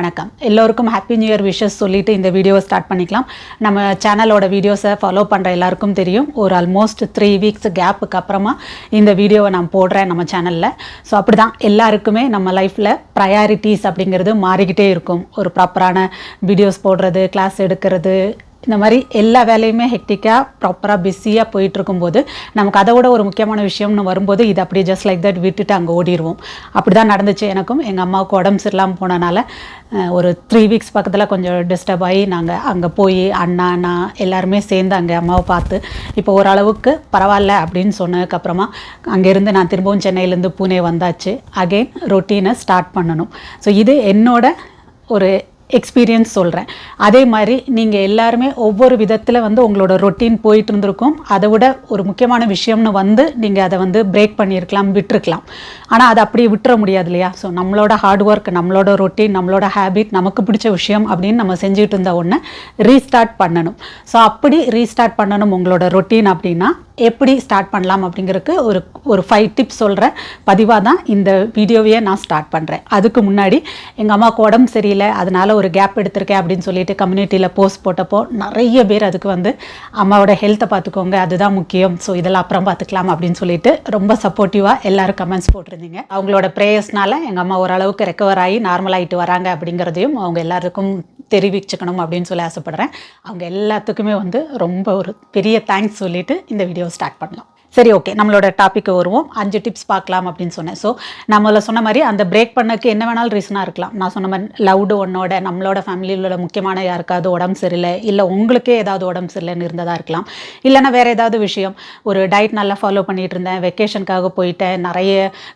வணக்கம் எல்லோருக்கும் happy new year wishes சொல்லிட்டு இந்த வீடியோவை ஸ்டார்ட் பண்ணிக்கலாம். நம்ம சேனலோட வீடியோஸை ஃபாலோ பண்ணுற எல்லாருக்கும் தெரியும், ஒரு ஆல்மோஸ்ட் 3 வீக்ஸ் கேப்புக்கு அப்புறமா இந்த வீடியோவை நான் போடுறேன் நம்ம சேனலில். ஸோ அப்படி தான் எல்லாருக்குமே நம்ம லைஃப்பில் ப்ரையாரிட்டிஸ் அப்படிங்கிறது மாறிக்கிட்டே இருக்கும். ஒரு ப்ராப்பரான வீடியோஸ் போடுறது, கிளாஸ் எடுக்கிறது, இந்த மாதிரி எல்லா வேலையுமே ஹெக்டிக்காக ப்ராப்பராக பிஸியாக போயிட்டுருக்கும்போது நமக்கு அதை விட ஒரு முக்கியமான விஷயம்னு வரும்போது இது அப்படியே ஜஸ்ட் லைக் தட் விட்டுட்டு அங்கே ஓடிடுவோம். அப்படி தான் நடந்துச்சு எனக்கும். எங்கள் அம்மாவுக்கு உடம்பு சரியில்லாமல் போனனால ஒரு 3 வீக்ஸ் பக்கத்தில் கொஞ்சம் டிஸ்டர்ப் ஆகி நாங்கள் அங்கே போய் அண்ணா நான் எல்லாருமே சேர்ந்து அங்கே அம்மாவை பார்த்து இப்போ ஓரளவுக்கு பரவாயில்ல அப்படின்னு சொன்னதுக்கப்புறமா அங்கேருந்து நான் திரும்பவும் சென்னையிலேருந்து பூனே வந்தாச்சு. அகெயின் ரொட்டீனை ஸ்டார்ட் பண்ணணும். ஸோ இது என்னோட ஒரு எக்ஸ்பீரியன்ஸ் சொல்கிறேன். அதே மாதிரி நீங்கள் எல்லாருமே ஒவ்வொரு விதத்தில் உங்களோட ரொட்டீன் போயிட்டு இருந்திருக்கும். அதை விட ஒரு முக்கியமான விஷயம்னு நீங்கள் அதை பிரேக் பண்ணியிருக்கலாம், விட்டுருக்கலாம். ஆனால் அதை அப்படியே விட்டுற முடியாது இல்லையா? ஸோ நம்மளோட ஹார்ட் ஒர்க், நம்மளோட ரொட்டீன், நம்மளோட ஹேபிட், நமக்கு பிடிச்ச விஷயம் அப்படின்னு நம்ம செஞ்சுட்டு இருந்த ஒன்று ரீஸ்டார்ட் பண்ணணும். ஸோ அப்படி ரீஸ்டார்ட் பண்ணணும் உங்களோட ரொட்டீன் அப்படின்னா எப்படி ஸ்டார்ட் பண்ணலாம் அப்படிங்கிறதுக்கு ஒரு 5 டிப்ஸ் சொல்கிற பதிவாக தான் இந்த வீடியோவையே நான் ஸ்டார்ட் பண்ணுறேன். அதுக்கு முன்னாடி எங்கள் அம்மாவுக்கு உடம்பு சரியில்லை, அதனால் ஒரு கேப் எடுத்திருக்கேன் அப்படின்னு சொல்லிட்டு கம்யூனிட்டியில் போஸ்ட் போட்டப்போ நிறைய பேர் அதுக்கு அம்மாவோட ஹெல்த்தை பார்த்துக்கோங்க, அதுதான் முக்கியம், ஸோ இதெல்லாம் அப்புறம் பார்த்துக்கலாம் அப்படின்னு சொல்லிட்டு ரொம்ப சப்போர்ட்டிவாக எல்லாரும் கமெண்ட்ஸ் போட்டிருந்தீங்க. அவங்களோட ப்ரேயர்ஸ்னால எங்கள் அம்மா ஓரளவுக்கு ரெக்கவர் ஆகி நார்மல் ஆகிட்டு வராங்க அப்படிங்கிறதையும் அவங்க எல்லாருக்கும் தெரிவிச்சுக்கணும் அப்படின்னு சொல்லி ஆசைப்படுறேன். அவங்க எல்லாத்துக்குமே ரொம்ப ஒரு பெரிய தேங்க்ஸ் சொல்லிட்டு இந்த வீடியோ ஸ்டார்ட் பண்ணலாம். சரி, ஓகே, நம்மளோட டாப்பிக்கு வருவோம். 5 டிப்ஸ் பார்க்கலாம் அப்படின்னு சொன்னேன். ஸோ நம்மள சொன்ன மாதிரி அந்த பிரேக் பண்ணக்கு என்ன வேணாலும் ரீசனாக இருக்கலாம். நான் சொன்ன மாதிரி லவ்டு ஒன்னோட நம்மளோட ஃபேமிலியில் உள்ள முக்கியமான யாருக்காவது உடம்பு சரியில்லை, இல்லை உங்களுக்கே ஏதாவது உடம்பு சரியில்லைன்னு இருந்ததாக இருக்கலாம். இல்லைன்னா வேறு ஏதாவது விஷயம், ஒரு டயட் நல்லா ஃபாலோ பண்ணிகிட்டு இருந்தேன், வெக்கேஷனுக்காக போயிட்டேன், நிறைய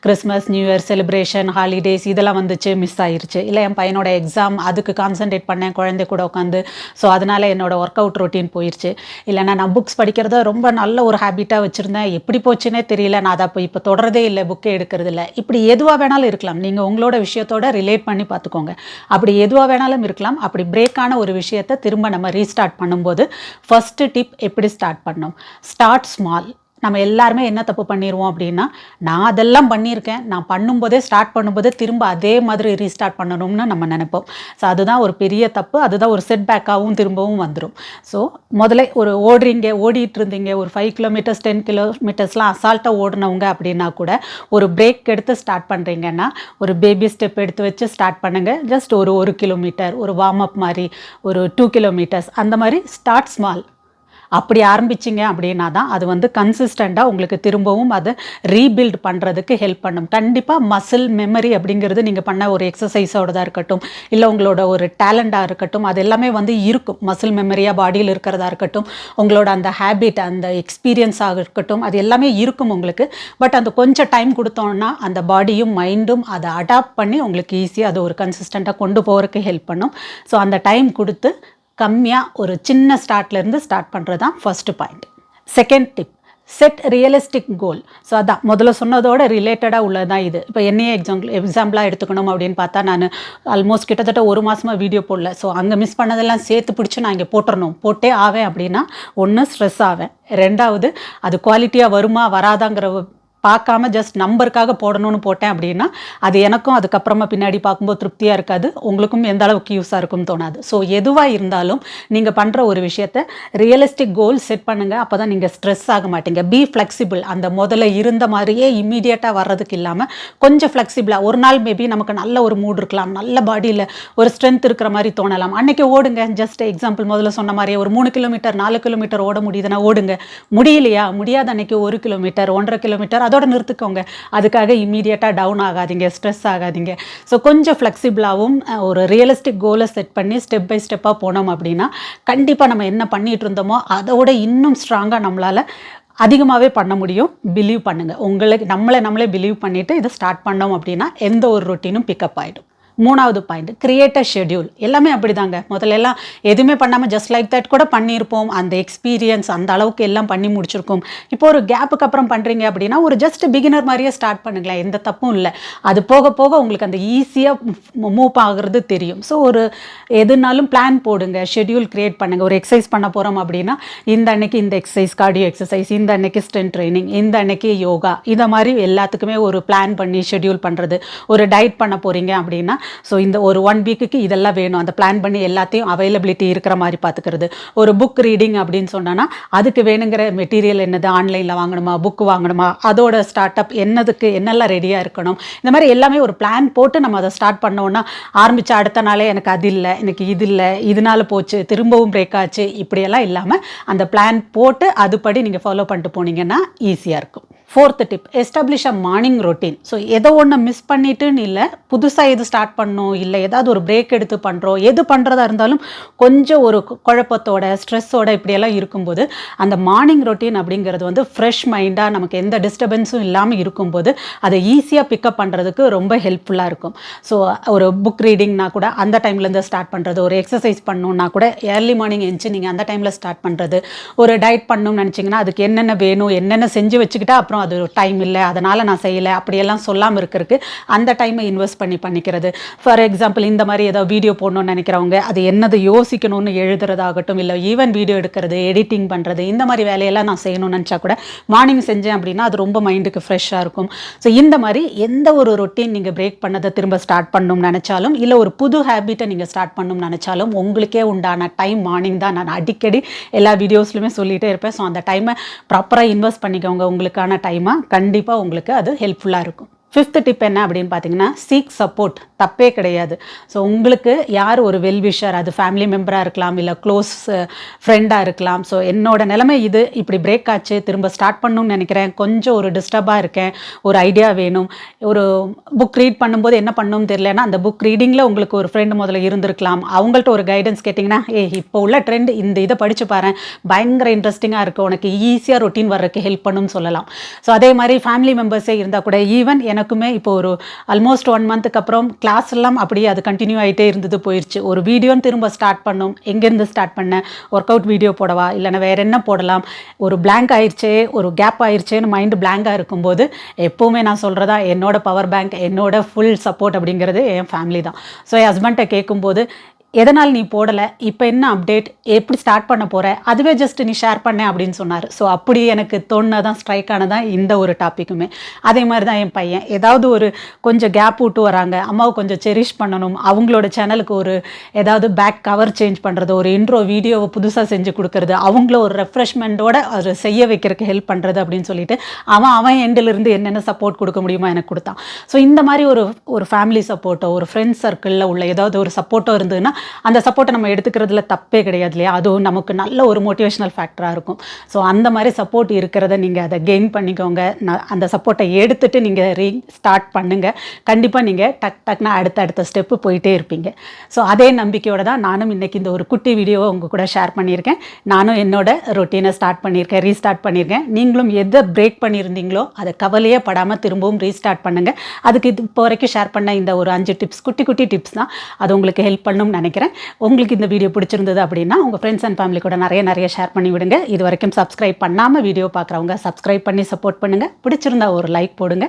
Christmas new year celebration holidays இதெல்லாம் மிஸ் ஆயிருச்சு. இல்லை என் பையனோட எக்ஸாம், அதுக்கு கான்சன்ட்ரேட் பண்ணேன் குழந்தை கூட உட்காந்து, ஸோ அதனால் என்னோட ஒர்க் அவுட் ரொட்டீன் போயிடுச்சு. இல்லைன்னா நான் புக்ஸ் படிக்கிறத ரொம்ப நல்ல ஒரு ஹேபிட்டாக வச்சுருந்தேன், எப்படி போச்சுன்னே தெரியல, நான் அதை இப்போ தொடரதே இல்லை, புக்கே எடுக்கிறது இல்லை. இப்படி எதுவாக வேணாலும் இருக்கலாம். நீங்கள் உங்களோட விஷயத்தோட ரிலேட் பண்ணி பார்த்துக்கோங்க. அப்படி எதுவாக வேணாலும் இருக்கலாம். அப்படி பிரேக்கான ஒரு விஷயத்தை திரும்ப நம்ம ரீஸ்டார்ட் பண்ணும்போது ஃபர்ஸ்ட் டிப் எப்படி ஸ்டார்ட் பண்ணணும்? Start small. நம்ம எல்லாருமே என்ன தப்பு பண்ணிடுவோம் அப்படின்னா, நான் அதெல்லாம் பண்ணியிருக்கேன், நான் பண்ணும்போதே ஸ்டார்ட் பண்ணும்போதே திரும்ப அதே மாதிரி ரீஸ்டார்ட் பண்ணணும்னு நம்ம நினைப்போம். ஸோ அதுதான் ஒரு பெரிய தப்பு. அதுதான் ஒரு செட்பேக்காகவும் திரும்பவும் வந்துடும். ஸோ முதல்ல ஓடிட்டு இருந்தீங்க, ஒரு 5 கிலோமீட்டர்ஸ் 10 கிலோமீட்டர்ஸ்லாம் அசால்ட்டாக ஓடினவங்க அப்படின்னா கூட ஒரு பிரேக் எடுத்து ஸ்டார்ட் பண்ணுறீங்கன்னா ஒரு பேபி ஸ்டெப் எடுத்து வச்சு ஸ்டார்ட் பண்ணுங்கள். ஜஸ்ட் ஒரு 1 கிலோமீட்டர், ஒரு வார்ம் அப் மாதிரி, ஒரு 2 கிலோமீட்டர்ஸ், அந்த மாதிரி ஸ்டார்ட் ஸ்மால். அப்படி ஆரம்பிச்சிங்க அப்படின்னா தான் அது கன்சிஸ்டண்ட்டாக உங்களுக்கு திரும்பவும் அதை ரீபில்ட் பண்ணுறதுக்கு ஹெல்ப் பண்ணும். கண்டிப்பாக மசில் மெமரி அப்படிங்கிறது நீங்கள் பண்ண ஒரு எக்ஸசைஸோடதாக இருக்கட்டும், இல்லை உங்களோட ஒரு டேலண்டாக இருக்கட்டும், அது எல்லாமே இருக்கும். மசில் மெமரியாக பாடியில் இருக்கிறதா இருக்கட்டும், உங்களோட அந்த ஹேபிட், அந்த எக்ஸ்பீரியன்ஸாக இருக்கட்டும், அது எல்லாமே இருக்கும் உங்களுக்கு. பட் அந்த கொஞ்சம் டைம் கொடுத்தோன்னா அந்த பாடியும் மைண்டும் அதை அடாப்ட் பண்ணி உங்களுக்கு ஈஸியாக அது ஒரு கன்சிஸ்டண்ட்டாக கொண்டு போகிறதுக்கு ஹெல்ப் பண்ணும். ஸோ அந்த டைம் கொடுத்து கம்மியாக ஒரு சின்ன ஸ்டார்ட்லேருந்து ஸ்டார்ட் பண்ணுறது தான் first point. Second tip, set realistic goal. So அதான் முதல்ல சொன்னதோட ரிலேட்டடாக உள்ளது தான் இது. இப்போ என்னையே எக்ஸாம்பிளாக எடுத்துக்கணும் அப்படின்னு பார்த்தா, நான் ஆல்மோஸ்ட் கிட்டத்தட்ட 1 மாதமாக வீடியோ போடல. ஸோ அங்கே மிஸ் பண்ணதெல்லாம் சேர்த்து பிடிச்சி நான் இங்கே போட்டே ஆவேன் அப்படின்னா, ஒன்று ஸ்ட்ரெஸ் ஆவேன், 2வது அது குவாலிட்டியாக வருமா வராதாங்கிற பார்க்காம ஜஸ்ட் நம்பருக்காக போடணும்னு போட்டேன் அப்படின்னா அது எனக்கும் அதுக்கப்புறமா பின்னாடி பார்க்கும்போது திருப்தியாக இருக்காது, உங்களுக்கும் எந்த அளவுக்கு யூஸாக இருக்கும்னு தோணாது. ஸோ எதுவாக இருந்தாலும் நீங்கள் பண்ணுற ஒரு விஷயத்தை ரியலிஸ்டிக் கோல் செட் பண்ணுங்கள். அப்போ தான் நீங்கள் ஸ்ட்ரெஸ் ஆக மாட்டீங்க. B flexible. அந்த முதல்ல இருந்த மாதிரியே இம்மீடியட்டாக வர்றதுக்கு இல்லாமல் கொஞ்சம் ஃப்ளெக்சிபிளாக, ஒரு நாள் மேபி நமக்கு நல்ல ஒரு மூட் இருக்கலாம், நல்ல பாடியில் ஒரு ஸ்ட்ரென்த் இருக்கிற மாதிரி தோணலாம், அன்றைக்கி ஓடுங்க. ஜஸ்ட் எக்ஸாம்பிள் முதல்ல சொன்ன மாதிரியே ஒரு 3 கிலோமீட்டர் 4 கிலோமீட்டர் ஓட முடியுதுன்னா ஓடுங்க. முடியலையா, முடியாத அன்றைக்கி 1 கிலோமீட்டர் 1.5 கிலோமீட்டர் அதோட நிறுத்துக்கோங்க. அதுக்காக இம்மீடியட்டாக டவுன் ஆகாதீங்க, ஸ்ட்ரெஸ் ஆகாதீங்க. ஸோ கொஞ்சம் ஃப்ளெக்சிபிளாகவும் ஒரு ரியலிஸ்டிக் கோலை செட் பண்ணி ஸ்டெப் பை ஸ்டெப்பாக போனோம் அப்படின்னா கண்டிப்பாக நம்ம என்ன பண்ணிகிட்டு இருந்தோமோ அதோட இன்னும் ஸ்ட்ராங்காக நம்மளால் அதிகமாகவே பண்ண முடியும். பிலீவ் பண்ணுங்கள். நம்மளே பிலீவ் பண்ணிவிட்டு இதை ஸ்டார்ட் பண்ணோம் அப்படின்னா எந்த ஒரு ரொட்டீனும் பிக்கப் ஆகிடும். 3வது பாயிண்ட், கிரியேட் அ ஷெட்யூல். எல்லாமே அப்படி தாங்க. முதல்லலாம் எதுவுமே பண்ணாமல் ஜஸ்ட் லைக் தட் கூட பண்ணியிருப்போம். அந்த எக்ஸ்பீரியன்ஸ் அந்த அளவுக்கு எல்லாம் பண்ணி முடிச்சிருக்கோம். இப்போ ஒரு கேப்புக்கு அப்புறம் பண்ணுறீங்க அப்படின்னா ஒரு ஜஸ்ட் பிகினர் மாதிரியே ஸ்டார்ட் பண்ணுங்களேன், எந்த தப்பும் இல்லை. அது போக போக உங்களுக்கு அந்த ஈஸியாக மூவ் ஆகுறது தெரியும். ஸோ ஒரு எதுனாலும் பிளான் போடுங்க, ஷெட்யூல் கிரியேட் பண்ணுங்கள். ஒரு எக்ஸசைஸ் பண்ண போகிறோம் அப்படின்னா இந்த அன்னைக்கு இந்த எக்ஸசைஸ், கார்டியோ எக்ஸசைஸ், இந்த அன்னைக்கு ஸ்ட்ரென்த் ட்ரைனிங், இந்த அன்னைக்கு யோகா, இதை மாதிரி எல்லாத்துக்குமே ஒரு பிளான் பண்ணி ஷெட்யூல் பண்ணுறது. ஒரு டயட் பண்ண போகிறீங்க அப்படின்னா ஸோ இந்த ஒரு 1 வீக்குக்கு இதெல்லாம் வேணும், அந்த பிளான் பண்ணி எல்லாத்தையும் அவைலபிலிட்டி இருக்கிற மாதிரி பார்த்துக்கிறது. ஒரு புக் ரீடிங் அப்படின்னு சொன்னோன்னா அதுக்கு வேணுங்கிற மெட்டீரியல் என்னது, ஆன்லைனில் வாங்கணுமா, புக் வாங்கணுமா, அதோட ஸ்டார்ட் அப் என்னதுக்கு என்னெல்லாம் ரெடியாக இருக்கணும், இந்த மாதிரி எல்லாமே ஒரு பிளான் போட்டு நம்ம அதை ஸ்டார்ட் பண்ணோன்னா ஆரம்பித்த அடுத்த நாளே எனக்கு அது இல்லை, எனக்கு இது இல்லை, இதனால போச்சு, திரும்பவும் பிரேக் ஆச்சு, இப்படியெல்லாம் இல்லாமல் அந்த பிளான் போட்டு அதுபடி நீங்கள் ஃபாலோ பண்ணிட்டு போனீங்கன்னா ஈஸியாக இருக்கும். 4th tip, establish a morning routine. So ஏதோ ஒன்று மிஸ் பண்ணிட்டுன்னு இல்லை, புதுசாக எது ஸ்டார்ட் பண்ணணும், இல்லை ஏதாவது ஒரு பிரேக் எடுத்து பண்ணுறோம், எது பண்ணுறதா இருந்தாலும் கொஞ்சம் ஒரு குழப்பத்தோட ஸ்ட்ரெஸ்ஸோட இப்படியெல்லாம் இருக்கும்போது அந்த மார்னிங் ரொட்டீன் அப்படிங்கிறது வந்து ஃப்ரெஷ் மைண்டாக நமக்கு எந்த டிஸ்டர்பன்ஸும் இல்லாமல் இருக்கும்போது அதை ஈஸியாக பிக்கப் பண்ணுறதுக்கு ரொம்ப ஹெல்ப்ஃபுல்லாக இருக்கும். ஸோ ஒரு புக் ரீடிங்னா கூட அந்த டைம்லேருந்து ஸ்டார்ட் பண்ணுறது, ஒரு எக்ஸசைஸ் பண்ணணுன்னா கூட ஏர்லி மார்னிங் எழுந்துச்சு நீங்கள் அந்த டைமில் ஸ்டார்ட் பண்ணுறது, ஒரு டயட் பண்ணணும்னு நினச்சிங்கன்னா அதுக்கு என்னென்ன வேணும், என்னென்ன செஞ்சு வச்சுக்கிட்டா அப்புறம் அது டைம் இல்லை அதனால் நான் செய்யலை அப்படியெல்லாம் சொல்லாமல் இருக்கிறதுக்கு அந்த டைமை இன்வெஸ்ட் பண்ணிக்கிறது. ஃபார் எக்ஸாம்பிள் இந்த மாதிரி ஏதாவது வீடியோ போடணும்னு நினைக்கிறவங்க அது என்னது யோசிக்கணும்னு எழுதுறதாகட்டும், இல்லை ஈவன் வீடியோ எடுக்கிறது, எடிட்டிங் பண்ணுறது, இந்த மாதிரி வேலையெல்லாம் நான் செய்யணும்னு நினச்சா கூட மார்னிங் செஞ்சேன் அப்படின்னா அது ரொம்ப மைண்டுக்கு ஃப்ரெஷ்ஷாக இருக்கும். ஸோ இந்த மாதிரி எந்த ஒரு ரொட்டீன் நீங்கள் பிரேக் பண்ணதை திரும்ப ஸ்டார்ட் பண்ணணும்னு நினச்சாலும், இல்லை ஒரு புது ஹேபிட்டை நீங்கள் ஸ்டார்ட் பண்ணணும்னு நினச்சாலும் உங்களுக்கே உண்டான டைம் மார்னிங் தான். நான் அடிக்கடி எல்லா வீடியோஸ்லையுமே சொல்லிகிட்டே இருப்பேன். ஸோ அந்த டைமை ப்ராப்பராக இன்வெஸ்ட் பண்ணிக்கோங்க, உங்களுக்கான டைமாக கண்டிப்பாக உங்களுக்கு அது ஹெல்ப்ஃபுல்லாக இருக்கும். 5th டிப் என்ன அப்படின்னு பார்த்தீங்கன்னா, சீக் சப்போர்ட். தப்பே கிடையாது. ஸோ உங்களுக்கு யார் ஒரு வெல்விஷர், அது ஃபேமிலி மெம்பராக இருக்கலாம், இல்லை க்ளோஸ் ஃப்ரெண்டாக இருக்கலாம். ஸோ என்னோட நிலைமை இது, இப்படி பிரேக் ஆச்சு, திரும்ப ஸ்டார்ட் பண்ணணும்னு நினைக்கிறேன், கொஞ்சம் ஒரு டிஸ்டர்பாக இருக்கேன், ஒரு ஐடியா வேணும், ஒரு புக் ரீட் பண்ணும்போது என்ன பண்ணணும்னு தெரியலன்னா அந்த புக் ரீடிங்கில் உங்களுக்கு ஒரு ஃப்ரெண்டு முதல்ல இருந்திருக்கலாம், அவங்கள்ட்ட ஒரு கைடன்ஸ் கேட்டிங்கன்னா இப்போ உள்ள ட்ரெண்ட் இந்த இதை படித்து பாரு, பயங்கர இன்ட்ரெஸ்டிங்காக இருக்குது, உனக்கு ஈஸியாக ரொட்டீன் வர்றதுக்கு ஹெல்ப் பண்ணுன்னு சொல்லலாம். ஸோ அதே மாதிரி ஃபேமிலி மெம்பர்ஸே இருந்தால் கூட, ஈவன் எனக்குமே இப்போ ஒரு ஆல்மோஸ்ட் 1 மந்த்துக்கு அப்புறம் கிளாஸ் எல்லாம் அப்படியே அது கண்டினியூ ஆகிட்டே இருந்தது போயிடுச்சு. ஒரு வீடியோன்னு திரும்ப ஸ்டார்ட் பண்ணோம், எங்கேருந்து ஸ்டார்ட் பண்ணேன், ஒர்க் அவுட் வீடியோ போடவா, இல்லைனா வேறு என்ன போடலாம், ஒரு பிளாங்க் ஆயிடுச்சே, ஒரு கேப் ஆயிடுச்சேன்னு மைண்டு பிளாங்காக இருக்கும்போது எப்போவுமே நான் சொல்கிறதா என்னோட பவர் பேங்க், என்னோட ஃபுல் சப்போர்ட் அப்படிங்கிறது என் ஃபேமிலி தான். ஸோ என் ஹஸ்பண்ட்டை கேட்கும்போது எதனால் நீ போடலை, இப்போ என்ன அப்டேட், எப்படி ஸ்டார்ட் பண்ண போகிற, அதுவே ஜஸ்ட் நீ ஷேர் பண்ண அப்படின்னு சொன்னார். ஸோ அப்படி எனக்கு தோணுதான் ஸ்ட்ரைக் ஆனதான் இந்த ஒரு டாப்பிக்குமே. அதே மாதிரி தான் என் பையன் ஏதாவது ஒரு கொஞ்சம் கேப் விட்டு வராங்க, அம்மாவை கொஞ்சம் செரிஷ் பண்ணணும், அவங்களோட சேனலுக்கு ஒரு ஏதாவது பேக் கவர் சேஞ்ச் பண்ணுறது, ஒரு இன்ட்ரோ வீடியோவை புதுசாக செஞ்சு கொடுக்குறது, அவங்கள ஒரு ரெஃப்ரெஷ்மெண்ட்டோட அது செய்ய வைக்கிறதுக்கு ஹெல்ப் பண்ணுறது அப்படின்னு சொல்லிட்டு அவன் எண்டிலிருந்து என்னென்ன சப்போர்ட் கொடுக்க முடியுமோ எனக்கு கொடுத்தான். ஸோ இந்த மாதிரி ஒரு ஃபேமிலி சப்போர்ட்டோ, ஒரு ஃப்ரெண்ட்ஸ் சர்க்கிளில் உள்ள ஏதாவது ஒரு சப்போர்ட்டோ இருந்ததுன்னா அந்த சப்போர்ட்டை நம்ம எடுத்துக்கிறதுல தப்பே கிடையாது இல்லையா, அதுவும் நமக்கு நல்ல ஒரு மோட்டிவேஷனல் ஃபேக்டராக இருக்கும். ஸோ அந்த மாதிரி சப்போர்ட் இருக்கிறத நீங்கள் அதை கெயின் பண்ணிக்கோங்க. அந்த சப்போர்ட்டை எடுத்துகிட்டு நீங்கள் ஸ்டார்ட் பண்ணுங்கள். கண்டிப்பாக நீங்கள் டக்குன்னு அடுத்த ஸ்டெப்பு போயிட்டே இருப்பீங்க. ஸோ அதே நம்பிக்கையோடு தான் நானும் இன்றைக்கி இந்த ஒரு குட்டி வீடியோவை உங்கள் கூட ஷேர் பண்ணியிருக்கேன். நானும் என்னோட ரொட்டீனை ஸ்டார்ட் பண்ணியிருக்கேன், ரீஸ்டார்ட் பண்ணியிருக்கேன். நீங்களும் எதை பிரேக் பண்ணியிருந்தீங்களோ அதை கவலையே படாமல் திரும்பவும் ரீஸ்டார்ட் பண்ணுங்கள். அதுக்கு இப்போ வரைக்கும் ஷேர் பண்ண இந்த ஒரு 5 டிப்ஸ், குட்டி டிப்ஸ் தான், அது உங்களுக்கு ஹெல்ப் பண்ணணும்னு நினைக்கிறேன். உங்களுக்கு இந்த வீடியோ பிடிச்சிருந்தது அப்படின்னா உங்கள் ஃப்ரெண்ட்ஸ் அண்ட் ஃபேமிலி கூட நிறைய ஷேர் பண்ணி விடுங்க. இது வரைக்கும் சப்ஸ்கிரைப் பண்ணாமல் வீடியோ பார்க்குறவங்க சப்ஸ்கிரைப் பண்ணி சப்போர்ட் பண்ணுங்கள். பிடிச்சிருந்தா ஒரு லைக் போடுங்க.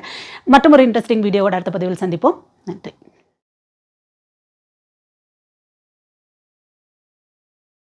மற்றும் ஒரு இன்ட்ரெஸ்டிங் வீடியோவோட அடுத்த பதிவில் சந்திப்போம். நன்றி.